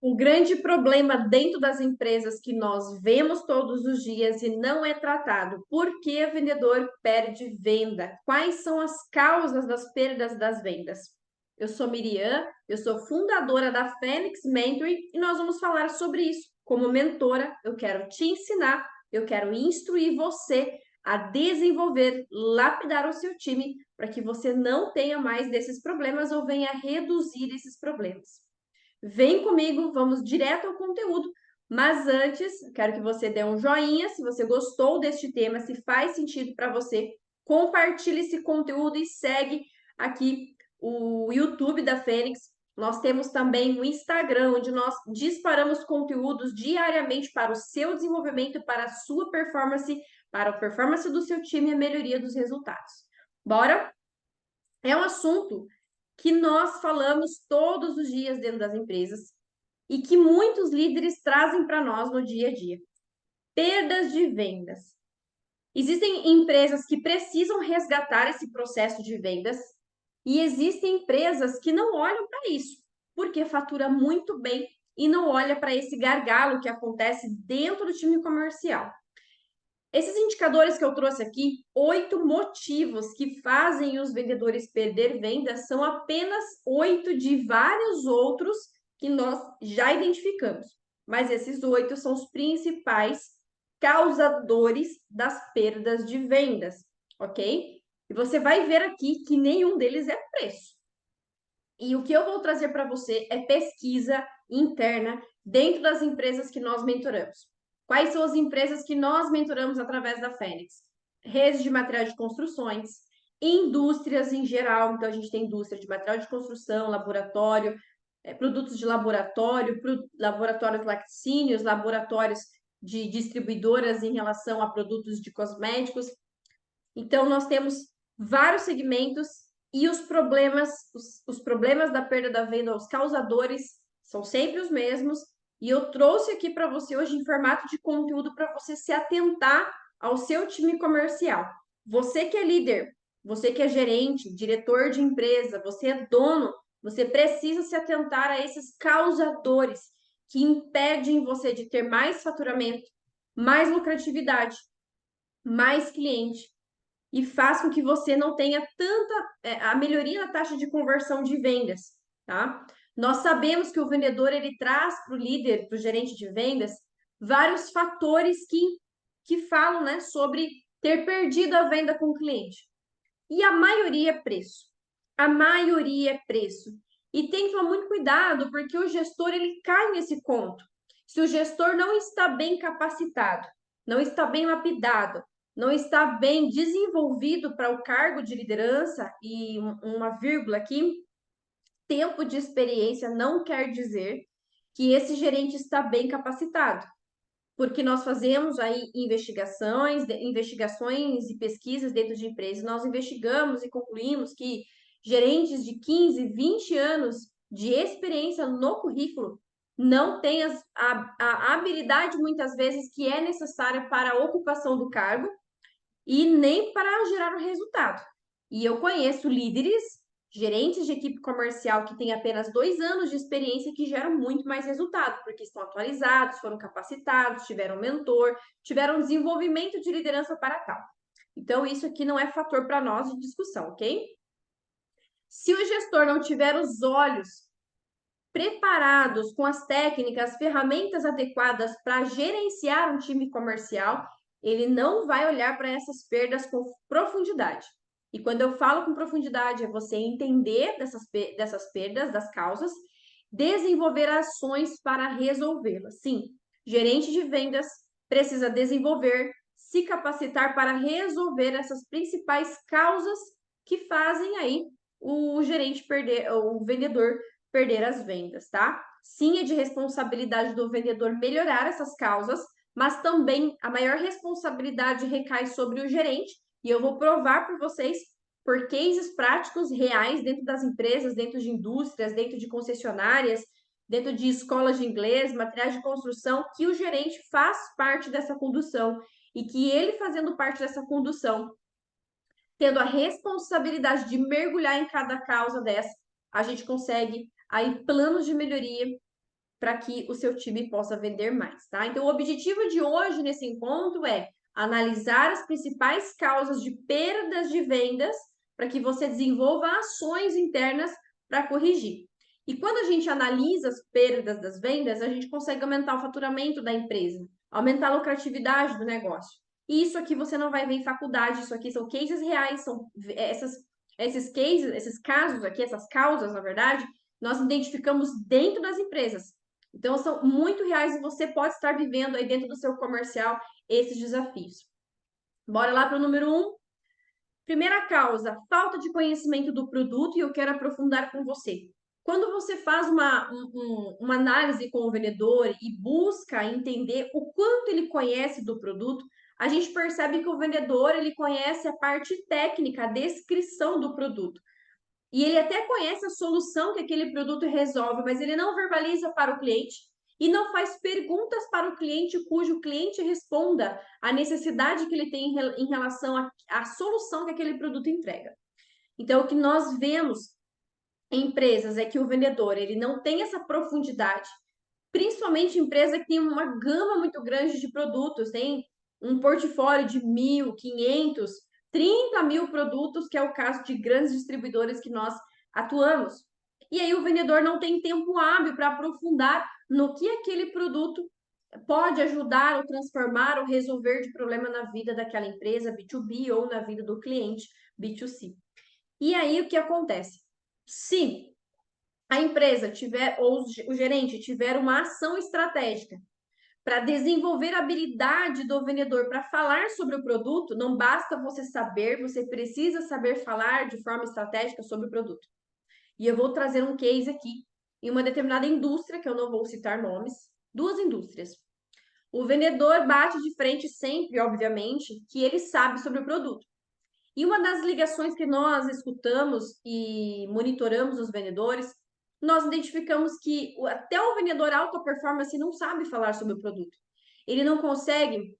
O grande problema dentro das empresas que nós vemos todos os dias e não é tratado. Por que o vendedor perde venda? Quais são as causas das perdas das vendas? Eu sou Miriam, eu sou fundadora da Fênix Mentoring e nós vamos falar sobre isso. Como mentora, eu quero te ensinar, eu quero instruir você a desenvolver, lapidar o seu time para que você não tenha mais desses problemas ou venha reduzir esses problemas. Vem comigo, vamos direto ao conteúdo. Mas antes, quero que você dê um joinha se você gostou deste tema, se faz sentido para você. Compartilhe esse conteúdo e segue aqui o YouTube da Fênix. Nós temos também o Instagram, onde nós disparamos conteúdos diariamente para o seu desenvolvimento, para a sua performance, para a performance do seu time e a melhoria dos resultados. Bora? É um assunto que nós falamos todos os dias dentro das empresas e que muitos líderes trazem para nós no dia a dia. Perdas de vendas. Existem empresas que precisam resgatar esse processo de vendas e existem empresas que não olham para isso, porque fatura muito bem e não olha para esse gargalo que acontece dentro do time comercial. Esses indicadores que eu trouxe aqui, 8 motivos que fazem os vendedores perder vendas, são apenas 8 de vários outros que nós já identificamos. Mas esses 8 são os principais causadores das perdas de vendas, ok? E você vai ver aqui que nenhum deles é preço. E o que eu vou trazer para você é pesquisa interna dentro das empresas que nós mentoramos. Quais são as empresas que nós mentoramos através da Fênix? Redes de materiais de construções, indústrias em geral. Então, a gente tem indústria de material de construção, laboratório, produtos de laboratório, laboratórios laticínios, laboratórios de distribuidoras em relação a produtos de cosméticos. Então, nós temos vários segmentos e os problemas da perda da venda, os causadores, são sempre os mesmos. E eu trouxe aqui para você hoje em formato de conteúdo para você se atentar ao seu time comercial. Você que é líder, você que é gerente, diretor de empresa, você é dono, você precisa se atentar a esses causadores que impedem você de ter mais faturamento, mais lucratividade, mais cliente e faz com que você não tenha a melhoria na taxa de conversão de vendas, tá? Nós sabemos que o vendedor ele traz para o líder, para o gerente de vendas, vários fatores que falam, né, sobre ter perdido a venda com o cliente. E a maioria é preço. A maioria é preço. E tem que tomar muito cuidado, porque o gestor ele cai nesse conto. Se o gestor não está bem capacitado, não está bem lapidado, não está bem desenvolvido para o cargo de liderança, e uma vírgula aqui, tempo de experiência não quer dizer que esse gerente está bem capacitado, porque nós fazemos aí investigações e pesquisas dentro de empresas, nós investigamos e concluímos que gerentes de 15, 20 anos de experiência no currículo não têm a habilidade, muitas vezes, que é necessária para a ocupação do cargo e nem para gerar o resultado. E eu conheço líderes, gerentes de equipe comercial que têm apenas 2 anos de experiência que geram muito mais resultado, porque estão atualizados, foram capacitados, tiveram mentor, tiveram desenvolvimento de liderança para tal. Então, isso aqui não é fator para nós de discussão, ok? Se o gestor não tiver os olhos preparados com as técnicas, ferramentas adequadas para gerenciar um time comercial, ele não vai olhar para essas perdas com profundidade. E quando eu falo com profundidade, é você entender dessas perdas, das causas, desenvolver ações para resolvê-las. Sim, gerente de vendas precisa desenvolver, se capacitar para resolver essas principais causas que fazem aí o gerente perder, o vendedor perder as vendas, tá? Sim, é de responsabilidade do vendedor melhorar essas causas, mas também a maior responsabilidade recai sobre o gerente, e eu vou provar para vocês por cases práticos reais dentro das empresas, dentro de indústrias, dentro de concessionárias, dentro de escolas de inglês, materiais de construção, que o gerente faz parte dessa condução e que ele fazendo parte dessa condução, tendo a responsabilidade de mergulhar em cada causa dessa, a gente consegue aí planos de melhoria para que o seu time possa vender mais, tá? Então, o objetivo de hoje nesse encontro é analisar as principais causas de perdas de vendas para que você desenvolva ações internas para corrigir. E quando a gente analisa as perdas das vendas, a gente consegue aumentar o faturamento da empresa, aumentar a lucratividade do negócio. E isso aqui você não vai ver em faculdade, isso aqui são cases reais, são esses cases, esses casos aqui, essas causas, na verdade, nós identificamos dentro das empresas. Então, são muito reais e você pode estar vivendo aí dentro do seu comercial esses desafios. Bora lá para o número 1. Primeira causa, falta de conhecimento do produto, e eu quero aprofundar com você. Quando você faz uma análise com o vendedor e busca entender o quanto ele conhece do produto, a gente percebe que o vendedor ele conhece a parte técnica, a descrição do produto. E ele até conhece a solução que aquele produto resolve, mas ele não verbaliza para o cliente e não faz perguntas para o cliente cujo cliente responda à necessidade que ele tem em relação à solução que aquele produto entrega. Então, o que nós vemos em empresas é que o vendedor ele não tem essa profundidade, principalmente empresa que tem uma gama muito grande de produtos, tem um portfólio de 1.500, 30 mil produtos, que é o caso de grandes distribuidores que nós atuamos. E aí o vendedor não tem tempo hábil para aprofundar no que aquele produto pode ajudar ou transformar ou resolver de problema na vida daquela empresa B2B ou na vida do cliente B2C. E aí o que acontece? Se a empresa tiver, ou o gerente tiver uma ação estratégica para desenvolver a habilidade do vendedor para falar sobre o produto, não basta você saber, você precisa saber falar de forma estratégica sobre o produto. E eu vou trazer um case aqui em uma determinada indústria, que eu não vou citar nomes, duas indústrias. O vendedor bate de frente sempre, obviamente, que ele sabe sobre o produto. E uma das ligações que nós escutamos e monitoramos os vendedores, nós identificamos que até o vendedor alta performance não sabe falar sobre o produto. Ele não consegue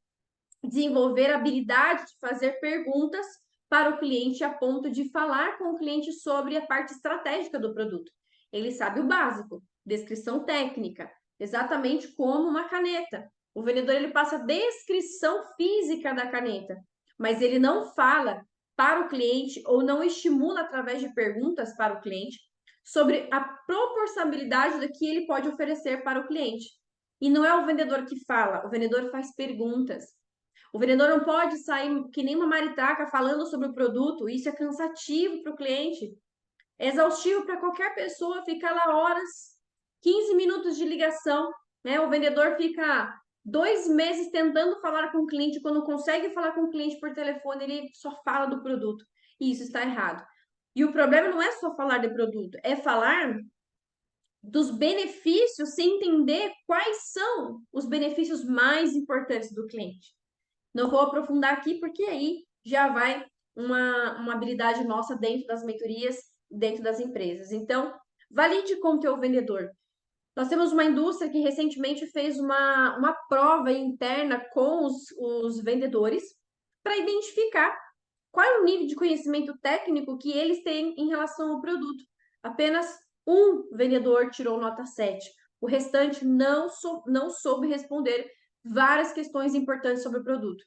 desenvolver a habilidade de fazer perguntas para o cliente a ponto de falar com o cliente sobre a parte estratégica do produto. Ele sabe o básico, descrição técnica, exatamente como uma caneta. O vendedor ele passa a descrição física da caneta, mas ele não fala para o cliente ou não estimula através de perguntas para o cliente sobre a proporcionalidade do que ele pode oferecer para o cliente. E não é o vendedor que fala, o vendedor faz perguntas. O vendedor não pode sair que nem uma maritaca falando sobre o produto, isso é cansativo para o cliente, é exaustivo para qualquer pessoa ficar lá horas, 15 minutos de ligação, né? O vendedor fica 2 meses tentando falar com o cliente, quando consegue falar com o cliente por telefone, ele só fala do produto. E isso está errado. E o problema não é só falar de produto, é falar dos benefícios sem entender quais são os benefícios mais importantes do cliente. Não vou aprofundar aqui, porque aí já vai uma habilidade nossa dentro das mentorias, dentro das empresas. Então, valide com o teu vendedor. Nós temos uma indústria que recentemente fez uma prova interna com os vendedores para identificar qual é o nível de conhecimento técnico que eles têm em relação ao produto. Apenas um vendedor tirou nota 7. O restante não soube responder várias questões importantes sobre o produto.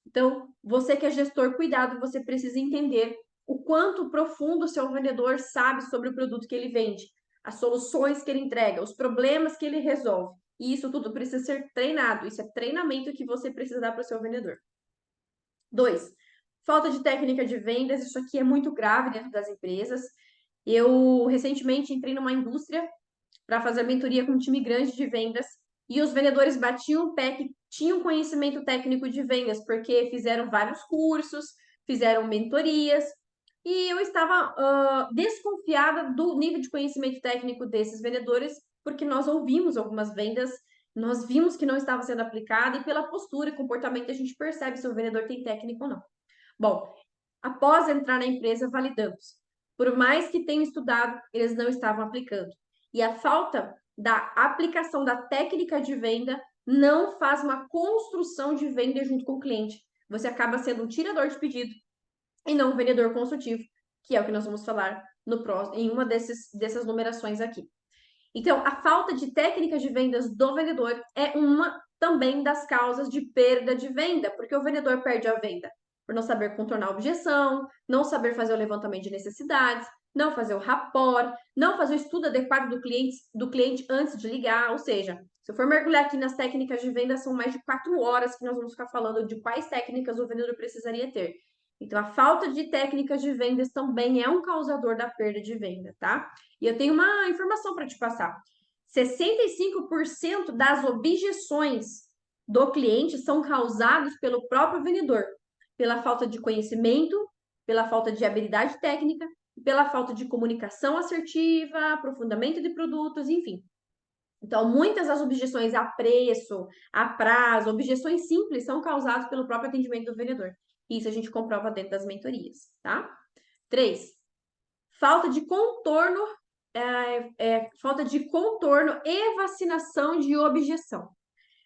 Então, você que é gestor, cuidado, você precisa entender o quanto profundo o seu vendedor sabe sobre o produto que ele vende, as soluções que ele entrega, os problemas que ele resolve. E isso tudo precisa ser treinado. Isso é treinamento que você precisa dar para o seu vendedor. 2, falta de técnica de vendas. Isso aqui é muito grave dentro das empresas. Eu recentemente entrei numa indústria para fazer mentoria com um time grande de vendas e os vendedores batiam o pé que tinham conhecimento técnico de vendas, porque fizeram vários cursos, fizeram mentorias, e eu estava desconfiada do nível de conhecimento técnico desses vendedores, porque nós ouvimos algumas vendas, nós vimos que não estava sendo aplicada, e pela postura e comportamento a gente percebe se o vendedor tem técnica ou não. Bom, após entrar na empresa, validamos. Por mais que tenham estudado, eles não estavam aplicando. E a falta da aplicação da técnica de venda não faz uma construção de venda junto com o cliente. Você acaba sendo um tirador de pedido e não um vendedor consultivo, que é o que nós vamos falar no próximo, em uma dessas numerações aqui. Então, a falta de técnicas de vendas do vendedor é uma também das causas de perda de venda, porque o vendedor perde a venda por não saber contornar a objeção, não saber fazer o levantamento de necessidades, não fazer o rapport, não fazer o estudo adequado do cliente antes de ligar. Ou seja, se eu for mergulhar aqui nas técnicas de venda, são mais de 4 horas que nós vamos ficar falando de quais técnicas o vendedor precisaria ter. Então, a falta de técnicas de vendas também é um causador da perda de venda, tá? E eu tenho uma informação para te passar. 65% das objeções do cliente são causadas pelo próprio vendedor, pela falta de conhecimento, pela falta de habilidade técnica, pela falta de comunicação assertiva, aprofundamento de produtos, enfim. Então, muitas das objeções a preço, a prazo, objeções simples são causadas pelo próprio atendimento do vendedor. Isso a gente comprova dentro das mentorias, tá? 3. Falta de contorno, falta de contorno e vacinação de objeção.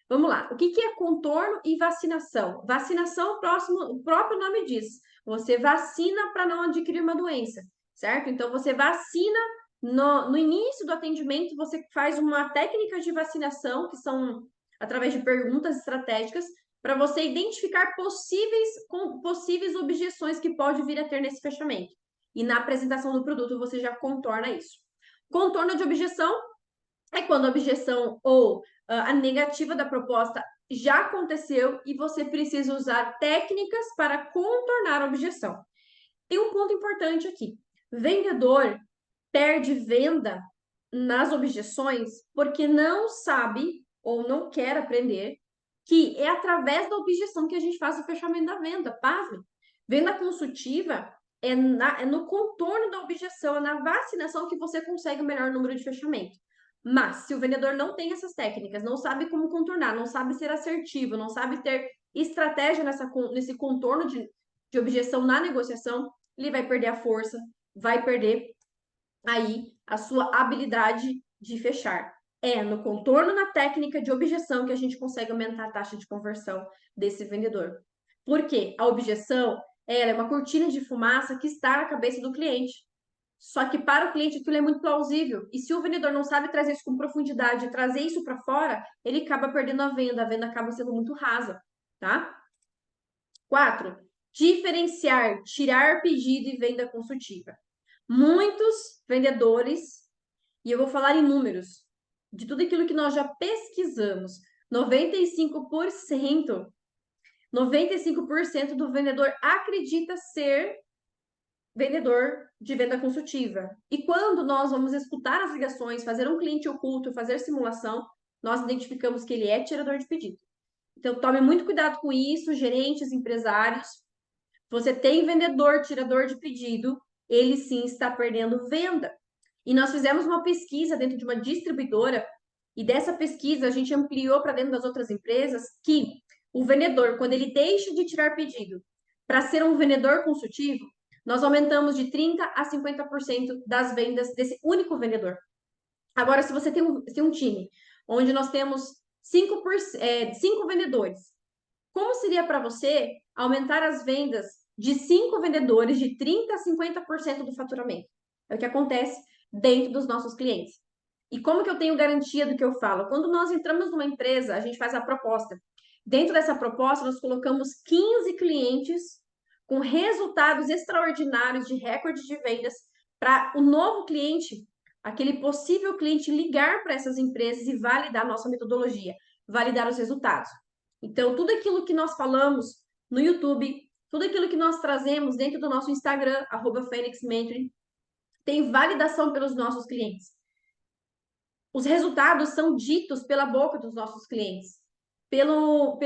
Vamos lá, o que é contorno e vacinação? Vacinação, o próprio nome diz. Você vacina para não adquirir uma doença, certo? Então, você vacina no início do atendimento, você faz uma técnica de vacinação, que são através de perguntas estratégicas, para você identificar possíveis objeções que pode vir a ter nesse fechamento. E na apresentação do produto, você já contorna isso. Contorno de objeção é quando a objeção ou a negativa da proposta já aconteceu e você precisa usar técnicas para contornar a objeção. Tem um ponto importante aqui. Vendedor perde venda nas objeções porque não sabe ou não quer aprender que é através da objeção que a gente faz o fechamento da venda. Pasme. Venda consultiva é no contorno da objeção, é na vacinação que você consegue o melhor número de fechamento. Mas, se o vendedor não tem essas técnicas, não sabe como contornar, não sabe ser assertivo, não sabe ter estratégia nesse contorno de objeção na negociação, ele vai perder a força, vai perder aí a sua habilidade de fechar. É no contorno, na técnica de objeção que a gente consegue aumentar a taxa de conversão desse vendedor. Por quê? A objeção, ela é uma cortina de fumaça que está na cabeça do cliente. Só que para o cliente aquilo é muito plausível. E se o vendedor não sabe trazer isso com profundidade, trazer isso para fora, ele acaba perdendo a venda acaba sendo muito rasa, tá? 4. Diferenciar, tirar pedido e venda consultiva. Muitos vendedores, e eu vou falar em números, de tudo aquilo que nós já pesquisamos, 95% do vendedor acredita ser vendedor de venda consultiva. E quando nós vamos escutar as ligações, fazer um cliente oculto, fazer simulação, nós identificamos que ele é tirador de pedido. Então, tome muito cuidado com isso, gerentes, empresários. Você tem vendedor, tirador de pedido, ele sim está perdendo venda. E nós fizemos uma pesquisa dentro de uma distribuidora, e dessa pesquisa a gente ampliou para dentro das outras empresas que o vendedor, quando ele deixa de tirar pedido para ser um vendedor consultivo, nós aumentamos de 30% a 50% das vendas desse único vendedor. Agora, se você tem um time onde nós temos 5 vendedores, como seria para você aumentar as vendas de 5 vendedores de 30% a 50% do faturamento? É o que acontece dentro dos nossos clientes. E como que eu tenho garantia do que eu falo? Quando nós entramos numa empresa, a gente faz a proposta. Dentro dessa proposta, nós colocamos 15 clientes com resultados extraordinários de recorde de vendas para o novo cliente, aquele possível cliente, ligar para essas empresas e validar a nossa metodologia, validar os resultados. Então, tudo aquilo que nós falamos no YouTube, tudo aquilo que nós trazemos dentro do nosso Instagram, @FênixMentoring, tem validação pelos nossos clientes. Os resultados são ditos pela boca dos nossos clientes, pelo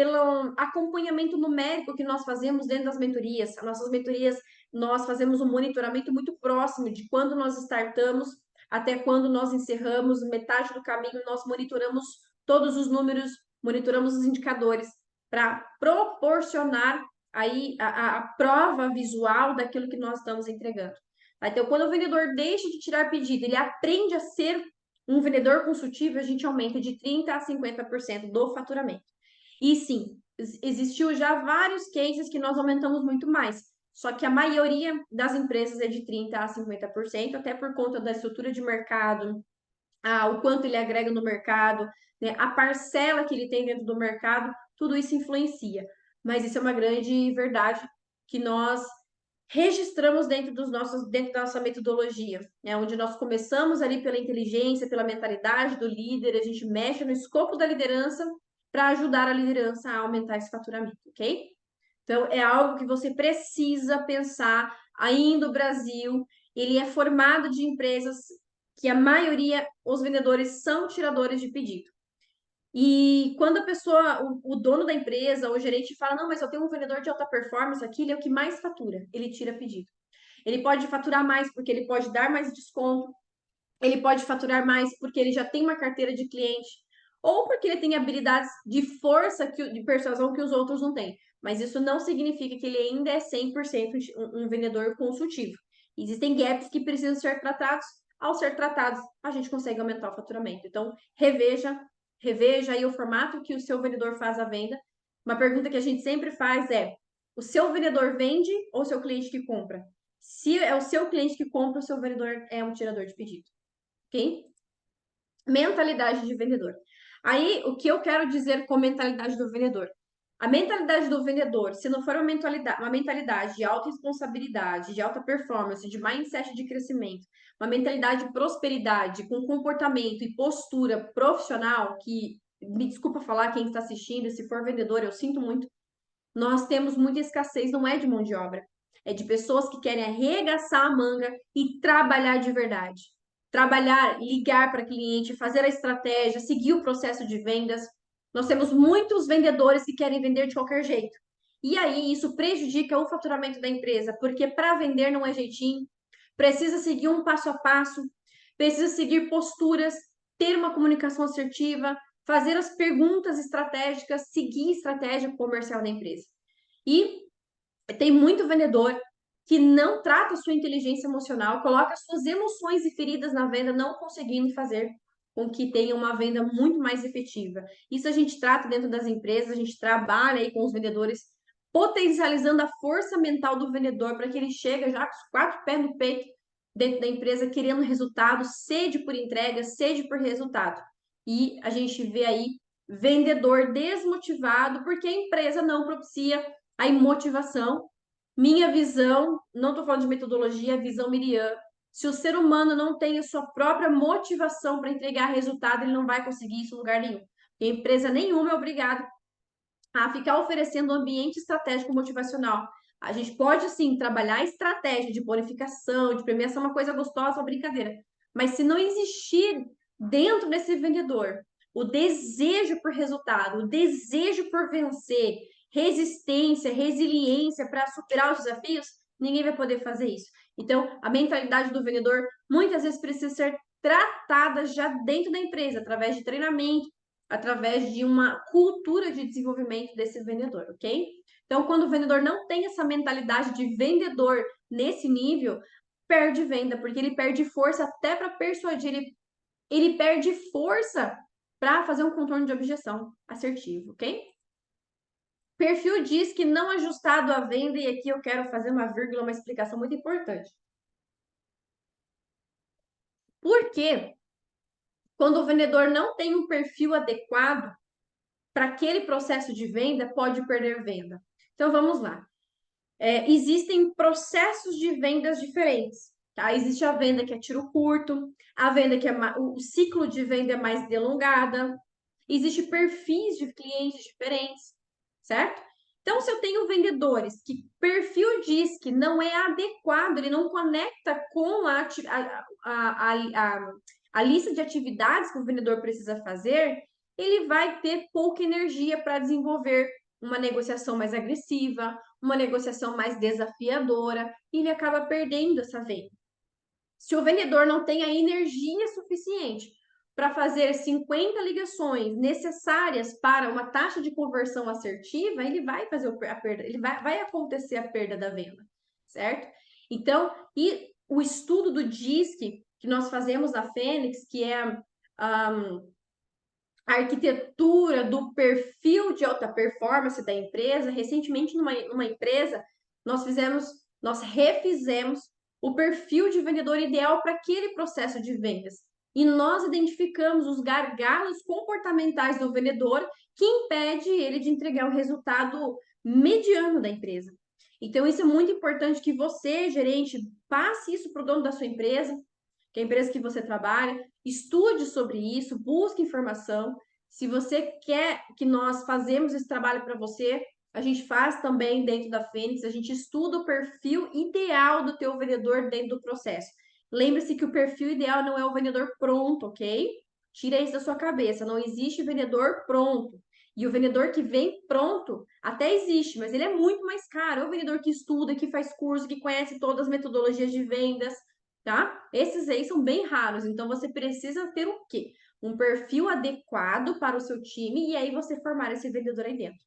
acompanhamento numérico que nós fazemos dentro das mentorias. As nossas mentorias, nós fazemos um monitoramento muito próximo de quando nós startamos até quando nós encerramos, metade do caminho nós monitoramos todos os números, monitoramos os indicadores para proporcionar aí a prova visual daquilo que nós estamos entregando. Então, quando o vendedor deixa de tirar pedido, ele aprende a ser um vendedor consultivo, a gente aumenta de 30% a 50% do faturamento. E sim, existiu já vários cases que nós aumentamos muito mais. Só que a maioria das empresas é de 30% a 50%, até por conta da estrutura de mercado, o quanto ele agrega no mercado, né, a parcela que ele tem dentro do mercado, tudo isso influencia. Mas isso é uma grande verdade que nós registramos dentro da nossa metodologia, né, onde nós começamos ali pela inteligência, pela mentalidade do líder, a gente mexe no escopo da liderança para ajudar a liderança a aumentar esse faturamento, ok? Então, é algo que você precisa pensar. Ainda o Brasil, ele é formado de empresas que a maioria, os vendedores são tiradores de pedido. E quando a pessoa, o dono da empresa, o gerente fala, não, mas eu tenho um vendedor de alta performance aqui, ele é o que mais fatura, ele tira pedido. Ele pode faturar mais porque ele pode dar mais desconto, ele pode faturar mais porque ele já tem uma carteira de cliente, ou porque ele tem habilidades de força, de persuasão que os outros não têm. Mas isso não significa que ele ainda é 100% um vendedor consultivo. Existem gaps que precisam ser tratados. Ao ser tratados, a gente consegue aumentar o faturamento. Então, reveja aí o formato que o seu vendedor faz a venda. Uma pergunta que a gente sempre faz é: o seu vendedor vende ou o seu cliente que compra? Se é o seu cliente que compra, o seu vendedor é um tirador de pedido. Ok? Mentalidade de vendedor. Aí, o que eu quero dizer com mentalidade do vendedor? A mentalidade do vendedor, se não for uma mentalidade de alta responsabilidade, de alta performance, de mindset de crescimento, uma mentalidade de prosperidade, com comportamento e postura profissional, que, me desculpa falar quem está assistindo, se for vendedor, eu sinto muito, nós temos muita escassez, não é de mão de obra, é de pessoas que querem arregaçar a manga e trabalhar de verdade. Trabalhar, ligar para cliente, fazer a estratégia, seguir o processo de vendas. Nós temos muitos vendedores que querem vender de qualquer jeito. E aí isso prejudica o faturamento da empresa, porque para vender não é jeitinho, precisa seguir um passo a passo, precisa seguir posturas, ter uma comunicação assertiva, fazer as perguntas estratégicas, seguir a estratégia comercial da empresa. E tem muito vendedor que não trata a sua inteligência emocional, coloca suas emoções e feridas na venda, não conseguindo fazer com que tenha uma venda muito mais efetiva. Isso a gente trata dentro das empresas, a gente trabalha aí com os vendedores, potencializando a força mental do vendedor para que ele chegue já com os 4 pés no peito dentro da empresa, querendo resultado, sede por entrega, sede por resultado. E a gente vê aí vendedor desmotivado porque a empresa não propicia a motivação. Minha visão, não estou falando de metodologia, visão Miriam. Se o ser humano não tem a sua própria motivação para entregar resultado, ele não vai conseguir isso em lugar nenhum. E empresa nenhuma é obrigada a ficar oferecendo um ambiente estratégico motivacional. A gente pode, sim, trabalhar a estratégia de bonificação, de premiação, uma coisa gostosa, uma brincadeira. Mas se não existir dentro desse vendedor o desejo por resultado, o desejo por vencer, resistência, resiliência para superar os desafios, ninguém vai poder fazer isso. Então, a mentalidade do vendedor muitas vezes precisa ser tratada já dentro da empresa, através de treinamento, através de uma cultura de desenvolvimento desse vendedor, ok? Então, quando o vendedor não tem essa mentalidade de vendedor nesse nível, perde venda, porque ele perde força até para persuadir, ele perde força para fazer um contorno de objeção assertivo, ok? Perfil diz que não ajustado à venda, e aqui eu quero fazer uma vírgula, uma explicação muito importante. Por quê? Quando o vendedor não tem um perfil adequado para aquele processo de venda, pode perder venda. Então vamos lá. Existem processos de vendas diferentes. Tá? Existe a venda que é tiro curto, a venda que o ciclo de venda é mais delongada, existe perfis de clientes diferentes, certo? Então, se eu tenho vendedores que perfil diz que não é adequado, ele não conecta com a lista de atividades que o vendedor precisa fazer, ele vai ter pouca energia para desenvolver uma negociação mais agressiva, uma negociação mais desafiadora, e ele acaba perdendo essa venda. Se o vendedor não tem a energia suficiente para fazer 50 ligações necessárias para uma taxa de conversão assertiva, ele vai fazer a perda, vai acontecer a perda da venda, certo? Então, e o estudo do DISC que nós fazemos na Fênix, que é a arquitetura do perfil de alta performance da empresa, recentemente numa empresa, nós refizemos o perfil de vendedor ideal para aquele processo de vendas. e nós identificamos os gargalos comportamentais do vendedor que impede ele de entregar o resultado mediano da empresa. Então, isso é muito importante que você, gerente, passe isso para o dono da sua empresa, que é a empresa que você trabalha, estude sobre isso, busque informação. Se você quer que nós fazemos esse trabalho para você, a gente faz também dentro da Fênix, a gente estuda o perfil ideal do teu vendedor dentro do processo. Lembre-se que o perfil ideal não é o vendedor pronto, ok? Tira isso da sua cabeça, não existe vendedor pronto. E o vendedor que vem pronto até existe, mas ele é muito mais caro. É o vendedor que estuda, que faz curso, que conhece todas as metodologias de vendas, tá? Esses aí são bem raros, então você precisa ter o quê? Um perfil adequado para o seu time e aí você formar esse vendedor aí dentro.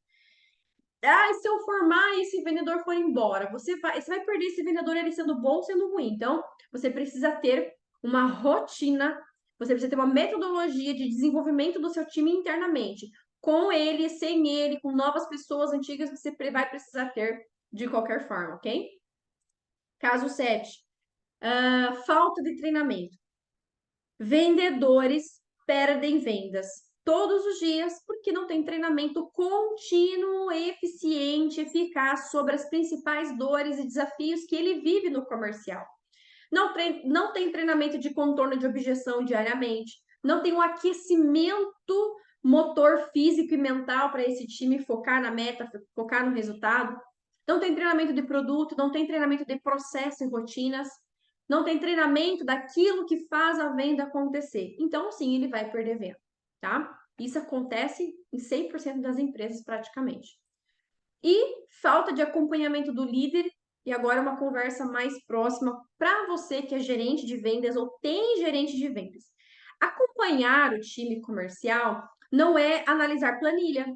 Ah, e se eu formar e esse vendedor for embora, você vai perder esse vendedor ele sendo bom ou sendo ruim. Então, você precisa ter uma rotina, você precisa ter uma metodologia de desenvolvimento do seu time internamente. Com ele, sem ele, com novas pessoas antigas, você vai precisar ter de qualquer forma, ok? Caso 7, falta de treinamento. Vendedores perdem vendas todos os dias porque não tem treinamento contínuo, eficiente, eficaz sobre as principais dores e desafios que ele vive no comercial. Não tem treinamento de contorno de objeção diariamente, não tem um aquecimento motor físico e mental para esse time focar na meta, focar no resultado. Não tem treinamento de produto, não tem treinamento de processo e rotinas, não tem treinamento daquilo que faz a venda acontecer. Então, sim, ele vai perder venda, tá? Isso acontece em 100% das empresas praticamente. E falta de acompanhamento do líder, e agora uma conversa mais próxima para você que é gerente de vendas ou tem gerente de vendas. Acompanhar o time comercial não é analisar planilha,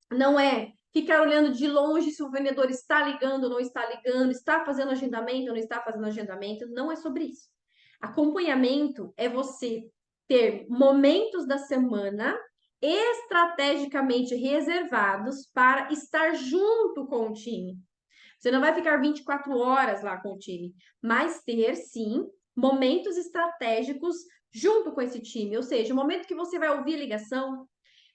não é ficar olhando de longe se o vendedor está ligando ou não está ligando, está fazendo agendamento ou não está fazendo agendamento, não é sobre isso. Acompanhamento é você ter momentos da semana estrategicamente reservados para estar junto com o time. Você não vai ficar 24 horas lá com o time, mas ter sim momentos estratégicos junto com esse time, ou seja, o momento que você vai ouvir a ligação,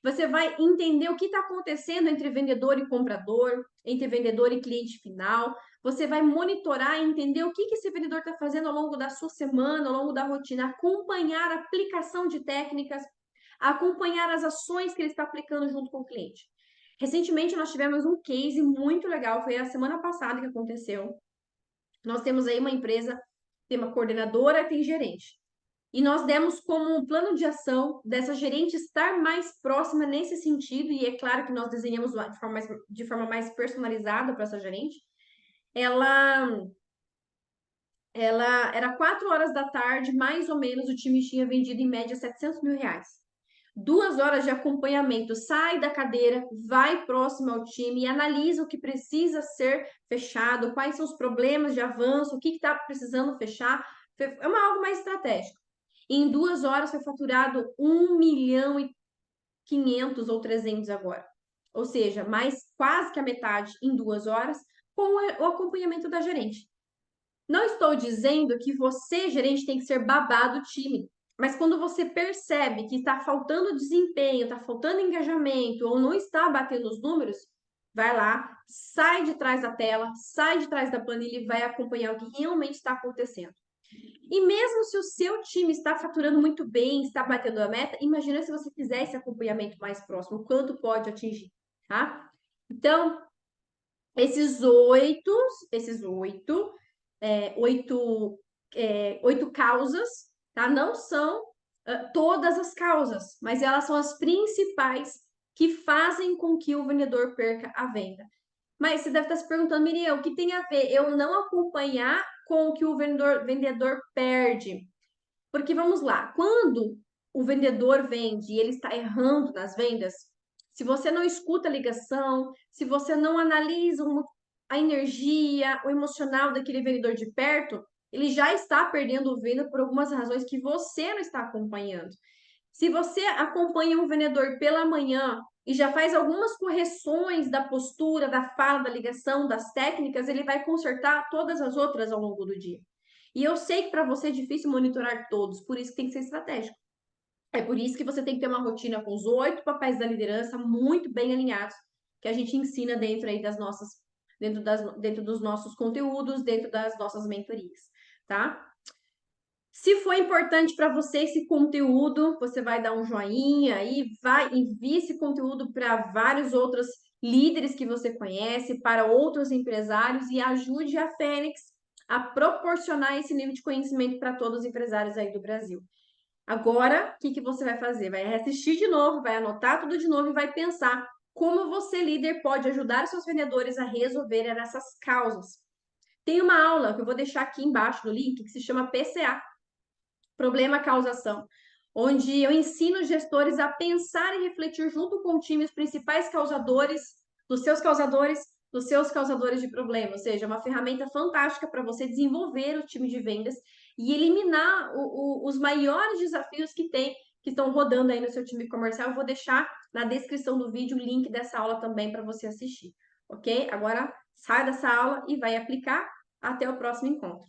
você vai entender o que está acontecendo entre vendedor e comprador, entre vendedor e cliente final. Você vai monitorar e entender o que esse vendedor está fazendo ao longo da sua semana, ao longo da rotina, acompanhar a aplicação de técnicas, acompanhar as ações que ele está aplicando junto com o cliente. Recentemente, nós tivemos um case muito legal, foi a semana passada que aconteceu. Nós temos aí uma empresa, tem uma coordenadora, tem gerente. E nós demos como um plano de ação gerente estar mais próxima nesse sentido, e é claro que nós desenhamos de forma mais personalizada para essa gerente. Ela, ela era 4 horas da tarde, mais ou menos, o time tinha vendido em média 700 mil reais. 2 horas de acompanhamento, sai da cadeira, vai próximo ao time e analisa o que precisa ser fechado, quais são os problemas de avanço, o que está precisando fechar. É algo mais estratégico. Em 2 horas foi faturado 1.500.000 ou 300 agora. Ou seja, mais quase que a metade em 2 horas com o acompanhamento da gerente. Não estou dizendo que você, gerente, tem que ser babado do time. Mas quando você percebe que está faltando desempenho, está faltando engajamento ou não está batendo os números, vai lá, sai de trás da tela, sai de trás da planilha e vai acompanhar o que realmente está acontecendo. E mesmo se o seu time está faturando muito bem, está batendo a meta, imagina se você fizer esse acompanhamento mais próximo, o quanto pode atingir, tá? Então, esses oito causas, tá? Não são todas as causas, mas elas são as principais que fazem com que o vendedor perca a venda. Mas você deve estar se perguntando, Miriam, o que tem a ver eu não acompanhar com o que o vendedor perde? Porque vamos lá, quando o vendedor vende e ele está errando nas vendas, se você não escuta a ligação, se você não analisa a energia, o emocional daquele vendedor de perto, ele já está perdendo venda por algumas razões que você não está acompanhando. Se você acompanha um vendedor pela manhã e já faz algumas correções da postura, da fala, da ligação, das técnicas, ele vai consertar todas as outras ao longo do dia. E eu sei que para você é difícil monitorar todos, por isso que tem que ser estratégico. É por isso que você tem que ter uma rotina com os 8 papéis da liderança muito bem alinhados, que a gente ensina dentro aí das nossas, dentro dos nossos conteúdos, dentro das nossas mentorias, tá? Se foi importante para você esse conteúdo, você vai dar um joinha e vai envie esse conteúdo para vários outros líderes que você conhece, para outros empresários e ajude a Fênix a proporcionar esse nível de conhecimento para todos os empresários aí do Brasil. Agora, o que você vai fazer? Vai assistir de novo, vai anotar tudo de novo e vai pensar como você, líder, pode ajudar seus vendedores a resolverem essas causas. Tem uma aula que eu vou deixar aqui embaixo no link que se chama PCA, Problema Causação, onde eu ensino os gestores a pensar e refletir junto com o time os principais causadores, dos seus causadores de problema. Ou seja, é uma ferramenta fantástica para você desenvolver o time de vendas e eliminar os maiores desafios que tem, que estão rodando aí no seu time comercial. Eu vou deixar na descrição do vídeo o link dessa aula também para você assistir, ok? Agora, sai dessa aula e vai aplicar. Até o próximo encontro.